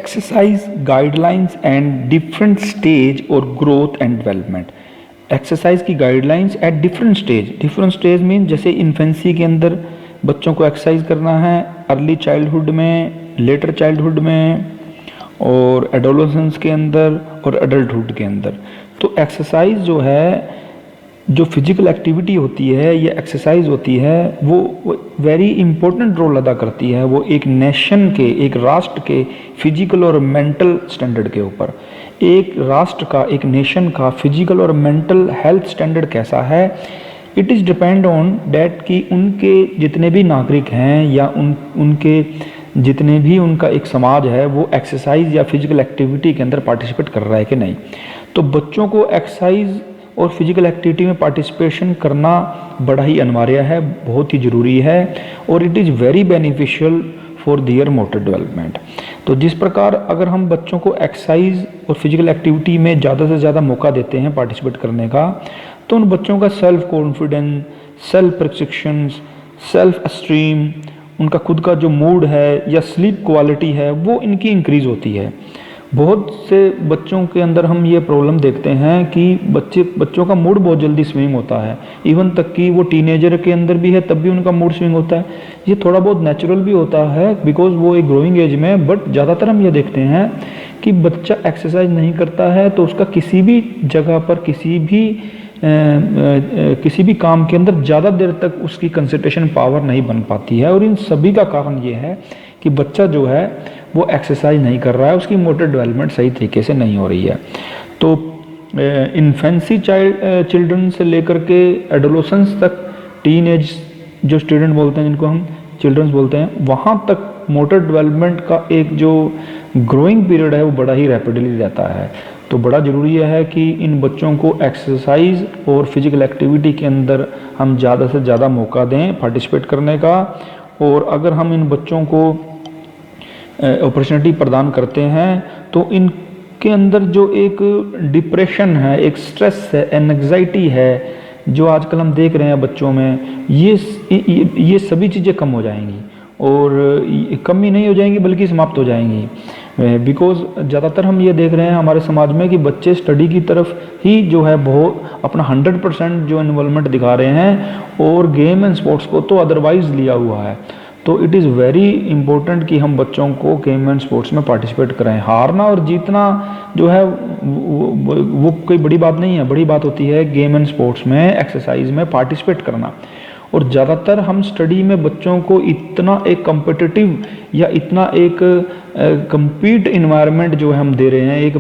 Exercise guidelines and different stage और growth and development. Exercise की guidelines at different stage mean जैसे infancy के अंदर बच्चों को एक्सरसाइज करना है, अर्ली चाइल्डहुड में, लेटर चाइल्डहुड में, और एडोलेसेंस के अंदर और एडल्टहुड के अंदर। तो एक्सरसाइज जो है, जो फिजिकल एक्टिविटी होती है, ये एक्सरसाइज होती है, वो वेरी इंपॉर्टेंट रोल अदा करती है। वो एक नेशन के, एक राष्ट्र के फिजिकल और मेंटल स्टैंडर्ड के ऊपर, एक राष्ट्र का, एक नेशन का फिजिकल और मेंटल हेल्थ स्टैंडर्ड कैसा है, it is depend on that कि उनके जितने भी नागरिक हैं या उनके जितने भी उनका एक समाज है वो एक्सरसाइज या फिजिकल एक्टिविटी के अंदर पार्टिसिपेट कर रहा है कि नहीं। तो बच्चों को एक्सरसाइज और फिजिकल एक्टिविटी में पार्टिसिपेशन करना बड़ा ही अनिवार्य है, बहुत ही ज़रूरी है, और it is very beneficial for their motor development. तो जिस प्रकार अगर हम बच्चों को एक्सरसाइज और फिजिकल एक्टिविटी में ज़्यादा से ज़्यादा मौका देते हैं पार्टिसिपेट करने का, तो उन बच्चों का self confidence, self perceptions, self esteem, उनका खुद का जो मूड है या स्लीप क्वालिटी है वो इनकी इंक्रीज़ होती है। बहुत से बच्चों के अंदर हम ये प्रॉब्लम देखते हैं कि बच्चों का मूड बहुत जल्दी स्विंग होता है, इवन तक कि वो टीनेजर के अंदर भी है तब भी उनका मूड स्विंग होता है। ये थोड़ा बहुत नेचुरल भी होता है बिकॉज वो एक ग्रोइंग एज में, बट ज़्यादातर हम ये देखते हैं कि बच्चा एक्सरसाइज नहीं करता है तो उसका किसी भी जगह पर किसी भी काम के अंदर ज़्यादा देर तक उसकी कंसंट्रेशन पावर नहीं बन पाती है। और इन सभी का कारण ये है कि बच्चा जो है वो एक्सरसाइज नहीं कर रहा है, उसकी मोटर डेवलपमेंट सही तरीके से नहीं हो रही है। तो इन्फेंसी चिल्ड्रन से लेकर के एडोलेसेंस तक, टीन एज जो स्टूडेंट बोलते हैं, जिनको हम चिल्ड्रंस बोलते हैं, वहाँ तक मोटर डेवलपमेंट का एक जो ग्रोइंग पीरियड है वो बड़ा ही रैपिडली रहता है। तो बड़ा ज़रूरी है कि इन बच्चों को एक्सरसाइज और फिजिकल एक्टिविटी के अंदर हम ज़्यादा से ज़्यादा मौका दें पार्टिसिपेट करने का। और अगर हम इन बच्चों को अपॉर्चुनिटी प्रदान करते हैं तो इनके अंदर जो एक डिप्रेशन है, एक स्ट्रेस है, एंग्जाइटी है, जो आजकल हम देख रहे हैं बच्चों में, ये सभी चीज़ें कम हो जाएंगी, और कम ही नहीं हो जाएंगी बल्कि समाप्त हो जाएंगी। बिकॉज ज़्यादातर हम ये देख रहे हैं हमारे समाज में कि बच्चे स्टडी की तरफ ही जो है बहुत अपना 100% जो इन्वॉल्वमेंट दिखा रहे हैं, और गेम एंड स्पोर्ट्स को तो अदरवाइज लिया हुआ है। तो इट इज़ वेरी इंपॉर्टेंट कि हम बच्चों को गेम एंड स्पोर्ट्स में पार्टिसिपेट कराएं। हारना और जीतना जो है वो कोई बड़ी बात नहीं है, बड़ी बात होती है गेम एंड स्पोर्ट्स में, एक्सरसाइज में पार्टिसिपेट करना। और ज़्यादातर हम स्टडी में बच्चों को इतना एक कम्पिटिटिव या इतना एक कम्पीट इन्वायरमेंट जो है हम दे रहे हैं, एक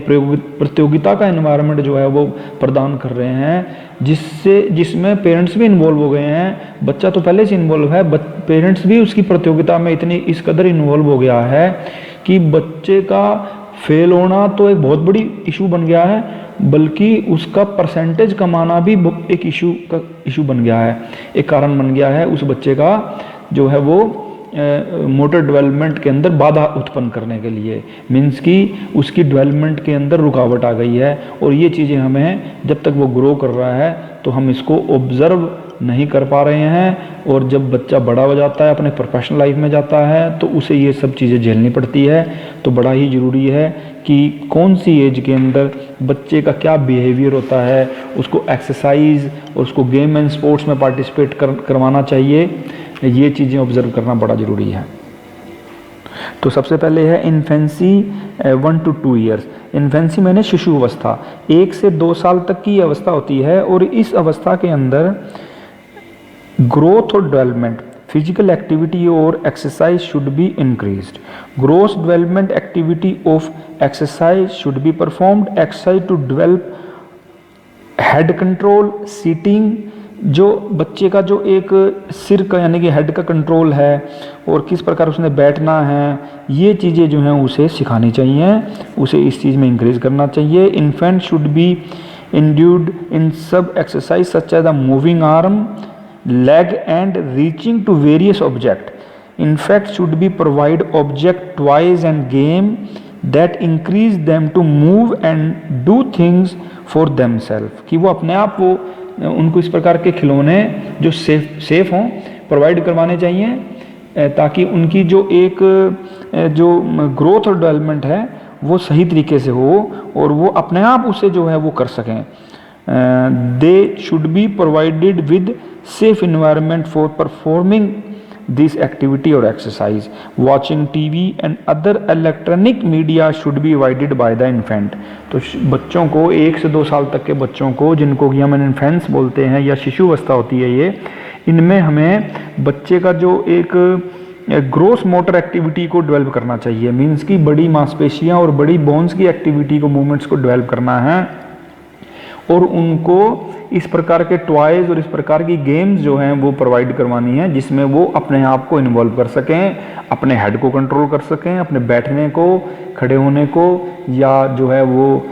प्रतियोगिता का इन्वायरमेंट जो है वो प्रदान कर रहे हैं, जिसमें पेरेंट्स भी इन्वॉल्व हो गए हैं। बच्चा तो पहले से इन्वॉल्व है, पेरेंट्स भी उसकी प्रतियोगिता में इस कदर इन्वॉल्व हो गया है कि बच्चे का फेल होना तो एक बहुत बड़ी इशू बन गया है, बल्कि उसका परसेंटेज कमाना भी एक इशू बन गया है, एक कारण बन गया है उस बच्चे का जो है वो मोटर डेवलपमेंट के अंदर बाधा उत्पन्न करने के लिए। मीन्स कि उसकी डेवलपमेंट के अंदर रुकावट आ गई है। और ये चीज़ें हमें जब तक वो ग्रो कर रहा है तो हम इसको ऑब्जर्व नहीं कर पा रहे हैं, और जब बच्चा बड़ा हो जाता है, अपने प्रोफेशनल लाइफ में जाता है, तो उसे ये सब चीज़ें झेलनी पड़ती है। तो बड़ा ही ज़रूरी है कि कौन सी एज के अंदर बच्चे का क्या बिहेवियर होता है, उसको एक्सरसाइज और उसको गेम एंड स्पोर्ट्स में पार्टिसिपेट करवाना चाहिए, ये चीज़ें ऑब्जर्व करना बड़ा ज़रूरी है। तो सबसे पहले है इन्फेंसी 1 to 2 ईयर्स। इन्फेंसी मैंने शिशु अवस्था, 1 से 2 साल तक की अवस्था होती है, और इस अवस्था के अंदर ग्रोथ और डेवलपमेंट, फिजिकल एक्टिविटी और exercise should be increased. Growth development activity of exercise should be performed. Exercise to develop head control, sitting, जो बच्चे का जो एक सिर का यानी कि हेड का कंट्रोल है और किस प्रकार उसने बैठना है, ये चीज़ें जो हैं उसे सिखानी चाहिए, उसे इस चीज़ में इंक्रीज करना चाहिए। Infant should be induced in सब exercise such as the moving arm, leg and reaching to various object. In fact should be provide object toys and game that increase them to move and do things for themselves, कि वो अपने आप उनको इस प्रकार के खिलौने जो सेफ हों प्रोवाइड करवाने चाहिए ताकि उनकी जो एक जो ग्रोथ और डेवलपमेंट है वो सही तरीके से हो और वो अपने आप उसे जो है वो कर सकें। They should be provided with safe environment for performing this activity और exercise. Watching TV and other electronic media should be avoided by the infant. तो बच्चों को 1 से 2 साल तक के बच्चों को, जिनको कि हम इन्फेंट्स बोलते हैं या शिशु अवस्था होती है ये, इनमें हमें बच्चे का जो एक ग्रोस मोटर एक्टिविटी को डेवलप करना चाहिए। मीन्स की बड़ी मांसपेशियां और बड़ी बोन्स की एक्टिविटी को, मूवमेंट्स को डेवलप करना है और उनको इस प्रकार के टॉयज और इस प्रकार की गेम्स जो हैं वो प्रोवाइड करवानी है जिसमें वो अपने आप को इन्वॉल्व कर सकें, अपने हेड को कंट्रोल कर सकें, अपने बैठने को, खड़े होने को, या जो है वो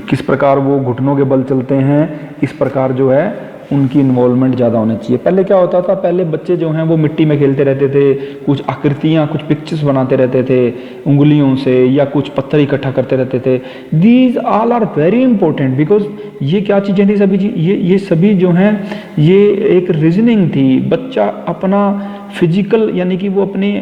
किस प्रकार वो घुटनों के बल चलते हैं, इस प्रकार जो है उनकी इन्वॉल्वमेंट ज़्यादा होनी चाहिए। पहले क्या होता था, पहले बच्चे जो हैं वो मिट्टी में खेलते रहते थे, कुछ आकृतियाँ, कुछ पिक्चर्स बनाते रहते थे उंगलियों से, या कुछ पत्थर इकट्ठा करते रहते थे। These all are very important because ये क्या चीज़ें थी, सभी ये सभी जो हैं ये एक रीजनिंग थी। बच्चा अपना फिजिकल यानी कि वो अपने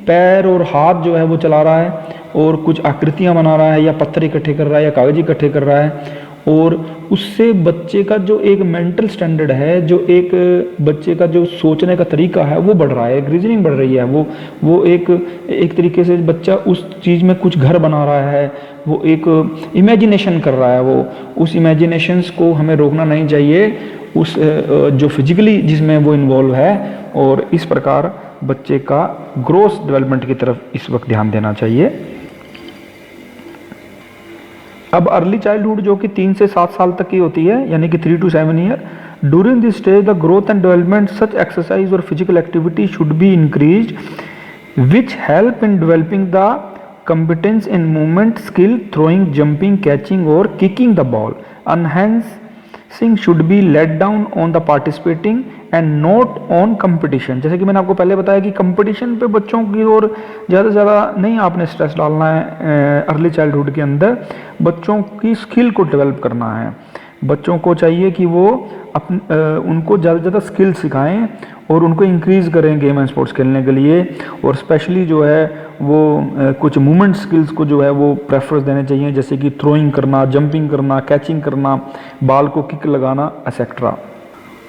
पैर और हाथ जो है वो चला रहा है और कुछ आकृतियाँ बना रहा है या पत्थर इकट्ठे कर रहा है या कागज इकट्ठे कर रहा है, और उससे बच्चे का जो एक मेंटल स्टैंडर्ड है, जो एक बच्चे का जो सोचने का तरीका है वो बढ़ रहा है, एक रीजनिंग बढ़ रही है। वो एक तरीके से बच्चा उस चीज़ में कुछ घर बना रहा है, वो एक इमेजिनेशन कर रहा है। वो उस इमेजिनेशंस को हमें रोकना नहीं चाहिए, उस जो फिजिकली जिसमें वो इन्वॉल्व है, और इस प्रकार बच्चे का ग्रोथ डेवलपमेंट की तरफ इस वक्त ध्यान देना चाहिए। अब अर्ली चाइल्डहुड जो कि 3 से 7 साल तक की होती है, यानी कि 3 to 7 year, during this stage the growth and development such exercise और physical activity should be increased which help in developing the competence in movement, skill, throwing, jumping, catching or kicking the ball. Enhancing should be let down on the participating and not on competition. जैसे कि मैंने आपको पहले बताया कि competition पे बच्चों की ओर ज़्यादा से ज़्यादा नहीं आपने स्ट्रेस डालना है। अर्ली चाइल्डहुड के अंदर बच्चों की स्किल को डेवलप करना है। बच्चों को चाहिए कि वो उनको ज़्यादा से ज़्यादा स्किल सिखाएं और उनको इंक्रीज़ करें गेम एंड स्पोर्ट्स खेलने के लिए, और स्पेशली जो है वो कुछ मूवमेंट स्किल्स को जो है वो प्रेफरेंस देने चाहिए, जैसे कि थ्रोइंग करना, जंपिंग करना, कैचिंग करना, बॉल को किक लगाना एक्सेट्रा।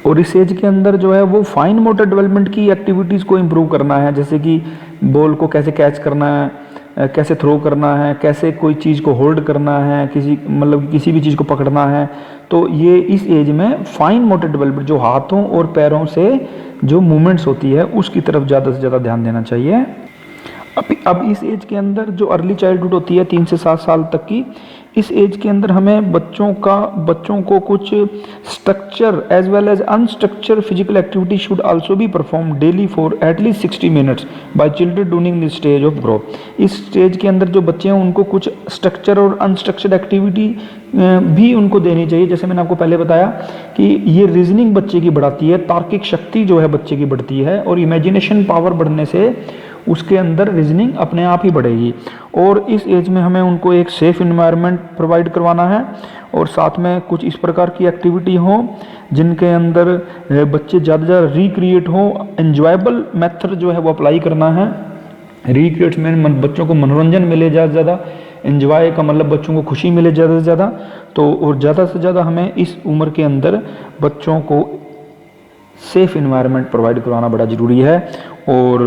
और इस एज के अंदर जो है वो फाइन मोटर डेवलपमेंट की एक्टिविटीज़ को इम्प्रूव करना है, जैसे कि बॉल को कैसे कैच करना है, कैसे थ्रो करना है, कैसे कोई चीज़ को होल्ड करना है, किसी भी चीज़ को पकड़ना है। तो ये इस एज में फाइन मोटर डेवलपमेंट, जो हाथों और पैरों से जो मूवमेंट्स होती है उसकी तरफ ज़्यादा से ज़्यादा ध्यान देना चाहिए। अब इस एज के अंदर जो अर्ली चाइल्डहुड होती है 3 से 7 साल तक की, इस एज के अंदर हमें बच्चों को कुछ structure as well as unstructured physical activity should also be perform daily for at least 60 minutes by children during this stage of growth. इस स्टेज के अंदर जो बच्चे हैं उनको कुछ स्ट्रक्चर और अनस्ट्रक्चर्ड एक्टिविटी भी उनको देनी चाहिए। जैसे मैंने आपको पहले बताया कि ये रीजनिंग बच्चे की बढ़ाती है, तार्किक शक्ति जो है बच्चे की बढ़ती है, और इमेजिनेशन पावर बढ़ने से उसके अंदर रीजनिंग अपने आप ही बढ़ेगी। और इस एज में हमें उनको एक सेफ इन्वायरमेंट प्रोवाइड करवाना है, और साथ में कुछ इस प्रकार की एक्टिविटी हो जिनके अंदर बच्चे ज़्यादा से ज़्यादा रिक्रिएट हो, एंजॉयबल मेथड जो है वो अप्लाई करना है। रिक्रिएट में बच्चों को मनोरंजन मिले ज़्यादा से ज़्यादा, एंजॉय का मतलब बच्चों को खुशी मिले ज़्यादा से ज़्यादा। तो और ज़्यादा से ज़्यादा हमें इस उम्र के अंदर बच्चों को सेफ इन्वायरमेंट प्रोवाइड करवाना बड़ा ज़रूरी है। और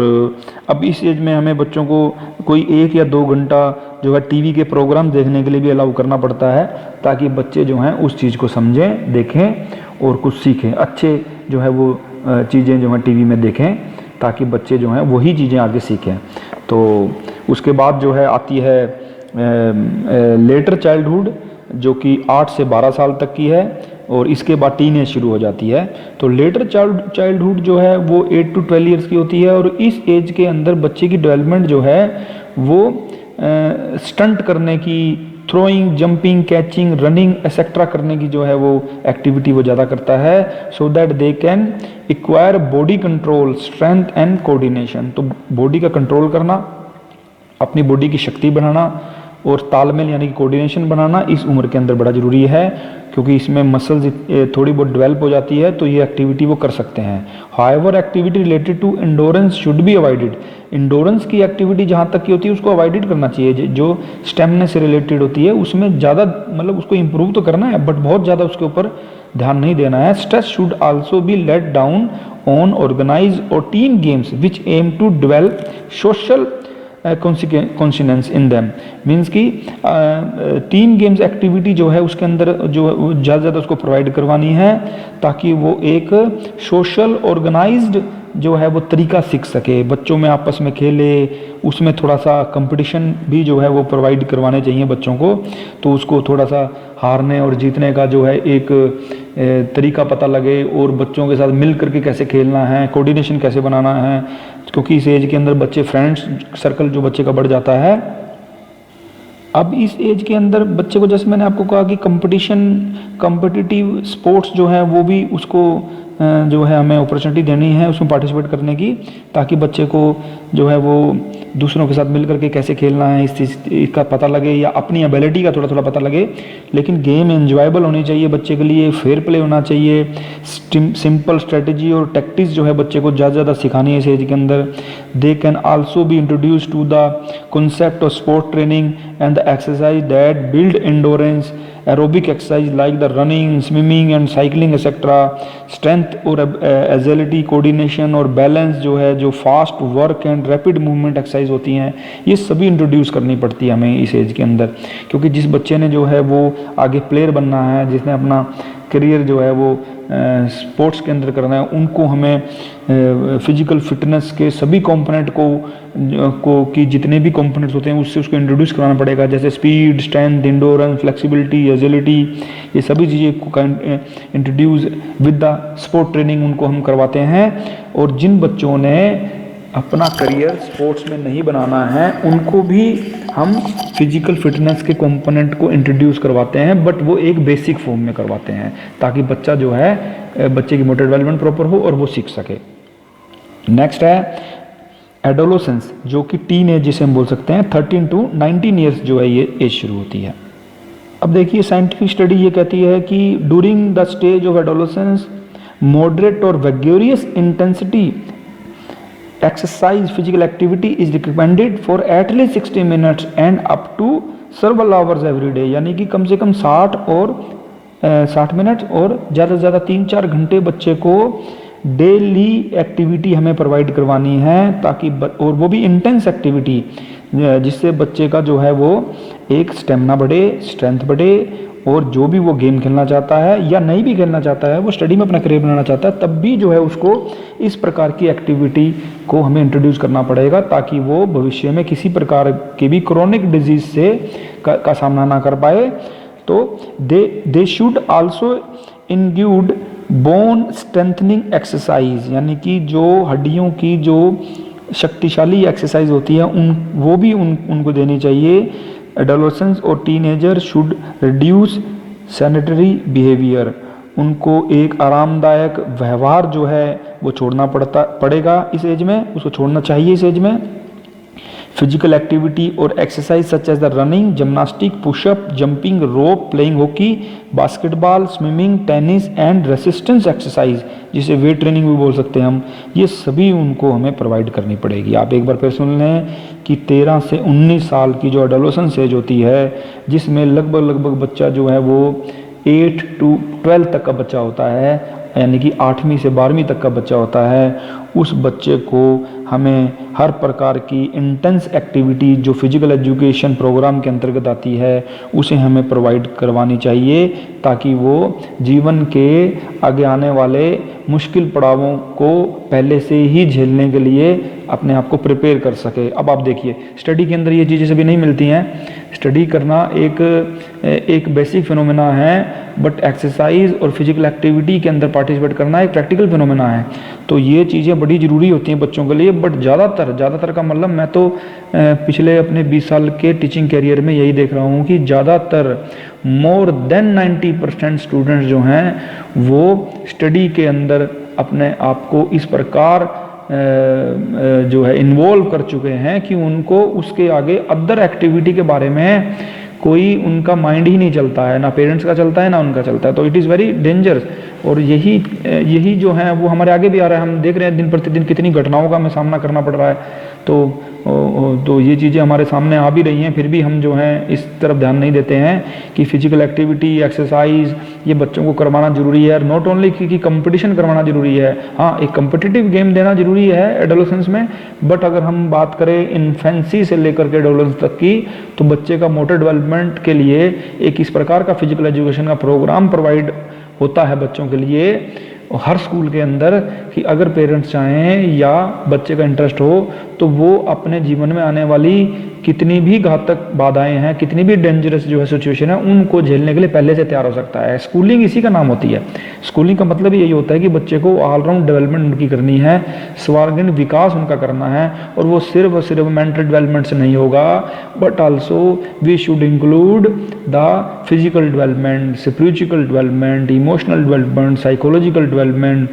अब इस एज में हमें बच्चों को कोई 1 या 2 घंटा जो है टीवी के प्रोग्राम देखने के लिए भी अलाउ करना पड़ता है, ताकि बच्चे जो हैं उस चीज़ को समझें, देखें और कुछ सीखें। अच्छे जो है वो चीज़ें जो हैं टीवी में देखें, ताकि बच्चे जो हैं वही चीज़ें आगे सीखें। तो उसके बाद जो है आती है लेटर चाइल्डहुड, जो कि 8 से 12 साल तक की है, और इसके बाद टीनेज शुरू हो जाती है। तो लेटर चाइल्डहुड जो है वो 8 to 12 ईयर्स की होती है, और इस एज के अंदर बच्चे की डेवलपमेंट जो है वो स्टंट करने की, throwing, jumping, catching, running etcetera करने की जो है वो एक्टिविटी वो ज़्यादा करता है, so that they can acquire body control, strength and coordination. तो बॉडी का कंट्रोल करना, अपनी बॉडी की शक्ति बढ़ाना, और तालमेल यानी कि कोऑर्डिनेशन बनाना इस उम्र के अंदर बड़ा ज़रूरी है, क्योंकि इसमें मसल्स थोड़ी बहुत डेवलप हो जाती है, तो ये एक्टिविटी वो कर सकते हैं। However activity related to endurance should be avoided. Endurance की एक्टिविटी जहाँ तक की होती है उसको अवॉइडेड करना चाहिए। जो स्टेमिना से रिलेटेड होती है उसमें ज़्यादा मतलब उसको इम्प्रूव तो करना है, बट बहुत ज़्यादा उसके ऊपर ध्यान नहीं देना है। Stress should also be laid down on organise और team games which aim to develop social consciousness in them. Means कि टीम गेम्स एक्टिविटी जो है उसके अंदर जो ज़्यादा ज़्यादा उसको प्रोवाइड करवानी है, ताकि वो एक सोशल ऑर्गेनाइज्ड जो है वो तरीका सीख सके, बच्चों में आपस में खेले, उसमें थोड़ा सा कंपटीशन भी जो है वो प्रोवाइड करवाने चाहिए बच्चों को, तो उसको थोड़ा सा हारने और जीतने का जो है एक तरीका पता लगे, और बच्चों के साथ मिल करके कैसे खेलना है, कोऑर्डिनेशन कैसे बनाना है, क्योंकि इस एज के अंदर बच्चे फ्रेंड्स सर्कल जो बच्चे का बढ़ जाता है। अब इस एज के अंदर बच्चे को, जैसे मैंने आपको कहा कि कॉम्पिटिटिव स्पोर्ट्स जो है वो भी उसको जो है हमें अपॉर्चुनिटी देनी है उसमें पार्टिसिपेट करने की, ताकि बच्चे को जो है वो दूसरों के साथ मिल करके कैसे खेलना है इस चीज़ का पता लगे, या अपनी एबिलिटी का थोड़ा थोड़ा पता लगे। लेकिन गेम एंजॉयबल होनी चाहिए बच्चे के लिए, फेयर प्ले होना चाहिए, सिंपल स्ट्रेटजी और टैक्टिक्स जो है बच्चे को ज़्यादा ज़्यादा सिखानी है इस एज के अंदर। They can also be introduce to the concept of sport training and the exercise that build endurance, aerobic exercise like the running, swimming and cycling etc, strength और agility, coordination और balance जो है, जो fast work and rapid movement exercise होती हैं, ये सभी introduce करनी पड़ती है हमें इस एज के अंदर। क्योंकि जिस बच्चे ने जो है वो आगे प्लेयर बनना है, जिसने अपना करियर जो है वो स्पोर्ट्स के अंदर करना है, उनको हमें फिजिकल फिटनेस के सभी कंपोनेंट को की जितने भी कंपोनेंट्स होते हैं उससे उसको इंट्रोड्यूस कराना पड़ेगा, जैसे speed, strength, endurance, flexibility, agility, ये सभी चीज़ें को introduce with the sport training उनको हम करवाते हैं। और जिन बच्चों ने अपना करियर स्पोर्ट्स में नहीं बनाना है उनको भी हम फिजिकल फिटनेस के कंपोनेंट को इंट्रोड्यूस करवाते हैं, बट वो एक बेसिक फॉर्म में करवाते हैं, ताकि बच्चा जो है बच्चे की मोटर डेवलपमेंट प्रॉपर हो और वो सीख सके। नेक्स्ट है एडोलोसेंस, जो कि टीन एज जिसे हम बोल सकते हैं, 13 to 19 ईयर्स जो है ये एज शुरू होती है। अब देखिए साइंटिफिक स्टडी ये कहती है कि during the stage of adolescence moderate और वेगोरियस intensity exercise physical activity is recommended for at least 60 minutes and up to several hours every day, यानी कि कम से कम 60 मिनट और ज़्यादा से ज़्यादा 3-4 घंटे बच्चे को डेली एक्टिविटी हमें प्रोवाइड करवानी है, ताकि और वो भी इंटेंस एक्टिविटी, जिससे बच्चे का जो है वो एक स्टेमिना बढ़े, स्ट्रेंथ बढ़े, और जो भी वो गेम खेलना चाहता है या नहीं भी खेलना चाहता है, वो स्टडी में अपना करियर बनाना चाहता है, तब भी जो है उसको इस प्रकार की एक्टिविटी को हमें इंट्रोड्यूस करना पड़ेगा, ताकि वो भविष्य में किसी प्रकार की भी क्रोनिक डिजीज से का सामना ना कर पाए। तो they should also include bone strengthening exercise, यानी कि जो हड्डियों की जो शक्तिशाली एक्सरसाइज होती है वो भी उनको देनी चाहिए। एडोलेसेंस और teenager should reduce sanitary behaviour, उनको एक आरामदायक व्यवहार जो है वो छोड़ना पड़ेगा इस एज में, उसको छोड़ना चाहिए इस एज में। फिजिकल एक्टिविटी और exercise such as the running, gymnastic, pushup, jumping rope, playing hockey, basketball, swimming, tennis and resistance exercise, जिसे वेट ट्रेनिंग भी बोल सकते हैं हम, ये सभी उनको हमें प्रोवाइड करनी पड़ेगी। आप एक बार फिर सुन लें कि 13 से 19 साल की जो एडोलेसेंस एज होती है, जिसमें लगभग बच्चा जो है वो 8 to 12 तक का बच्चा होता है, यानी कि 8वीं से 12वीं तक का बच्चा होता है, उस बच्चे को हमें हर प्रकार की इंटेंस एक्टिविटी जो फिजिकल एजुकेशन प्रोग्राम के अंतर्गत आती है उसे हमें प्रोवाइड करवानी चाहिए, ताकि वो जीवन के आगे आने वाले मुश्किल पड़ावों को पहले से ही झेलने के लिए अपने आप को प्रिपेयर कर सके। अब आप देखिए स्टडी के अंदर ये चीज़ें सभी नहीं मिलती हैं, स्टडी करना एक बेसिक फिनोमेना है, बट एक्सरसाइज और फिजिकल एक्टिविटी के अंदर पार्टिसिपेट करना एक प्रैक्टिकल फिनोमेना है। तो ये चीज़ें बड़ी ज़रूरी होती हैं बच्चों के लिए, बट ज़्यादातर का मतलब मैं तो पिछले अपने 20 साल के टीचिंग कैरियर में यही देख रहा हूँ कि ज़्यादातर मोर देन 90% स्टूडेंट्स जो हैं वो स्टडी के अंदर अपने आप को इस प्रकार जो है इन्वॉल्व कर चुके हैं कि उनको उसके आगे अदर एक्टिविटी के बारे में कोई उनका माइंड ही नहीं चलता है, ना पेरेंट्स का चलता है ना उनका चलता है। तो इट इज़ वेरी डेंजरस। और यही जो है वो हमारे आगे भी आ रहा है। हम देख रहे हैं दिन प्रतिदिन कितनी घटनाओं का हमें सामना करना पड़ रहा है। तो ये चीज़ें हमारे सामने आ भी रही हैं, फिर भी हम जो हैं इस तरफ ध्यान नहीं देते हैं कि फिजिकल एक्टिविटी, एक्सरसाइज ये बच्चों को करवाना जरूरी है। नॉट ओनली कि कंपटीशन करवाना जरूरी है, हाँ एक कम्पिटिटिव गेम देना जरूरी है एडोलेसेंस में, बट अगर हम बात करें इन्फेंसी से लेकर के एडोलेसेंस तक की, तो बच्चे का मोटर डेवलपमेंट के लिए एक इस प्रकार का फिजिकल एजुकेशन का प्रोग्राम प्रोवाइड होता है बच्चों के लिए हर स्कूल के अंदर, कि अगर पेरेंट्स चाहें या बच्चे का इंटरेस्ट हो तो वो अपने जीवन में आने वाली कितनी भी घातक बाधाएं हैं, कितनी भी डेंजरस जो है सिचुएशन है, उनको झेलने के लिए पहले से तैयार हो सकता है। स्कूलिंग इसी का नाम होती है। स्कूलिंग का मतलब यही होता है कि बच्चे को ऑलराउंड डेवलपमेंट उनकी करनी है, सर्वांगीण विकास उनका करना है, और वो सिर्फ मेंटल डेवलपमेंट से नहीं होगा, but also we should include the physical development, spiritual development, emotional development, psychological development.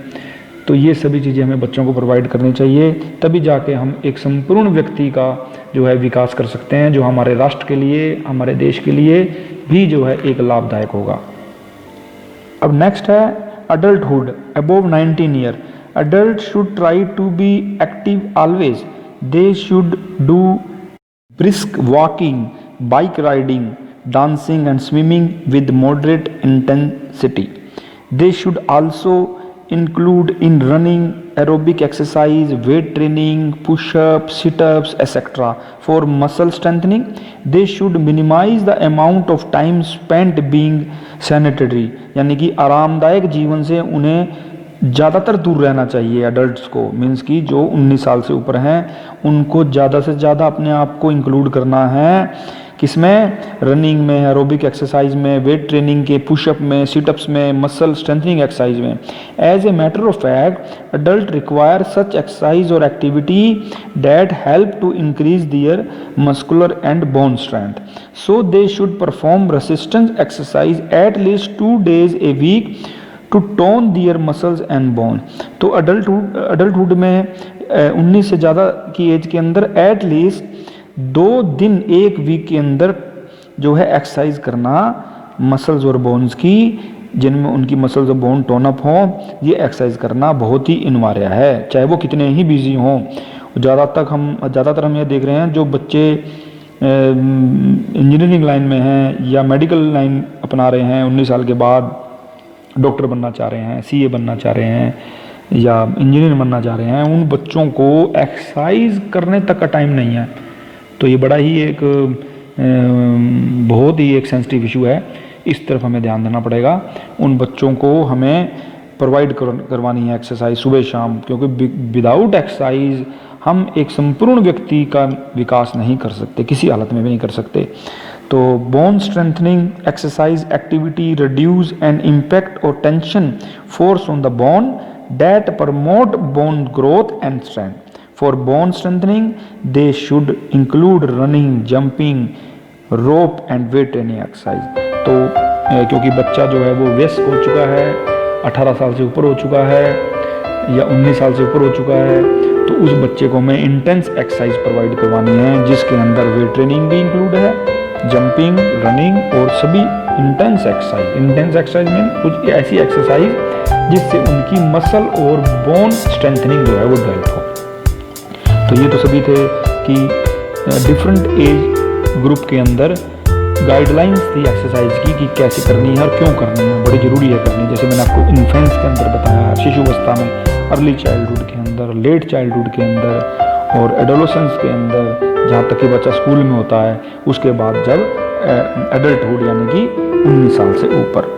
तो ये सभी चीज़ें हमें बच्चों को प्रोवाइड करनी चाहिए, तभी जाके हम एक संपूर्ण व्यक्ति का जो है विकास कर सकते हैं, जो हमारे राष्ट्र के लिए, हमारे देश के लिए भी जो है एक लाभदायक होगा। अब नेक्स्ट है adulthood above 19 year. Adult should try to be active always. They should do brisk walking, bike riding, dancing and swimming with moderate intensity. They should also include in running, aerobic exercise, weight training, push-ups, sit-ups, etc. For muscle strengthening, they should minimize the amount of time spent being sedentary, यानी कि आरामदायक जीवन से उन्हें ज़्यादातर दूर रहना चाहिए। अडल्ट्स को मीन्स कि जो 19 साल से ऊपर हैं उनको ज़्यादा से ज़्यादा अपने आप को इंक्लूड करना है, किसमें, रनिंग में, एरोबिक एक्सरसाइज में, वेट ट्रेनिंग के, पुशअप में, सिटअप्स में, मसल स्ट्रेंथनिंग एक्सरसाइज में। As a matter of fact adult require such exercise और activity that help to increase their muscular and bone strength, so they should perform resistance exercise at least 2 days a week to tone their muscles and bone. तो adulthood में 19 से ज़्यादा की as के अंदर eight least 2 दिन एक week के अंदर जो है एक्सरसाइज करना मसल्स और बोन्स की, जिनमें उनकी मसल्स और बोन टोन अप हो, ये एक्सरसाइज करना बहुत ही अनिवार्य है, चाहे वो कितने ही बिजी हों। ज़्यादातर हम ये देख रहे हैं जो बच्चे इंजीनियरिंग लाइन में हैं या मेडिकल लाइन अपना रहे हैं, 19 साल के बाद डॉक्टर बनना चाह रहे हैं, सीए बनना चाह रहे हैं या इंजीनियर बनना चाह रहे हैं, उन बच्चों को एक्सरसाइज करने तक का टाइम नहीं है। तो ये बड़ा ही एक बहुत ही एक सेंसिटिव इशू है, इस तरफ हमें ध्यान देना पड़ेगा। उन बच्चों को हमें प्रोवाइड करवानी है एक्सरसाइज सुबह शाम, क्योंकि विदाउट एक्सरसाइज हम एक संपूर्ण व्यक्ति का विकास नहीं कर सकते, किसी हालत में भी नहीं कर सकते। तो bone strengthening exercise activity reduce and impact और tension force on the bone that promote bone growth and strength. For bone strengthening they should include running, jumping, rope and weight training exercise. तो क्योंकि बच्चा जो है वो वयस्क हो चुका है, 18 साल से ऊपर हो चुका है या 19 साल से ऊपर हो चुका है, तो उस बच्चे को हमें इंटेंस एक्सरसाइज प्रोवाइड करवानी है, जिसके अंदर वेट ट्रेनिंग भी इंक्लूड है, जंपिंग, रनिंग और सभी इंटेंस एक्सरसाइज। इंटेंस एक्सरसाइज में कुछ ऐसी एक्सरसाइज जिससे उनकी मसल और बोन स्ट्रेंथनिंग जो है वो डेवलप हो। तो ये तो सभी थे कि डिफरेंट एज ग्रुप के अंदर गाइडलाइंस थी एक्सरसाइज की कि कैसे करनी है और क्यों करनी है, बड़ी ज़रूरी है करनी। जैसे मैंने आपको इन्फेंस के अंदर बताया, शिशु अवस्था में, अर्ली चाइल्डहुड के अंदर, लेट चाइल्डहुड के अंदर और एडोलेसेंस के अंदर, जहाँ तक कि बच्चा स्कूल में होता है, उसके बाद जब एडल्टहुड यानी कि 19 साल से ऊपर।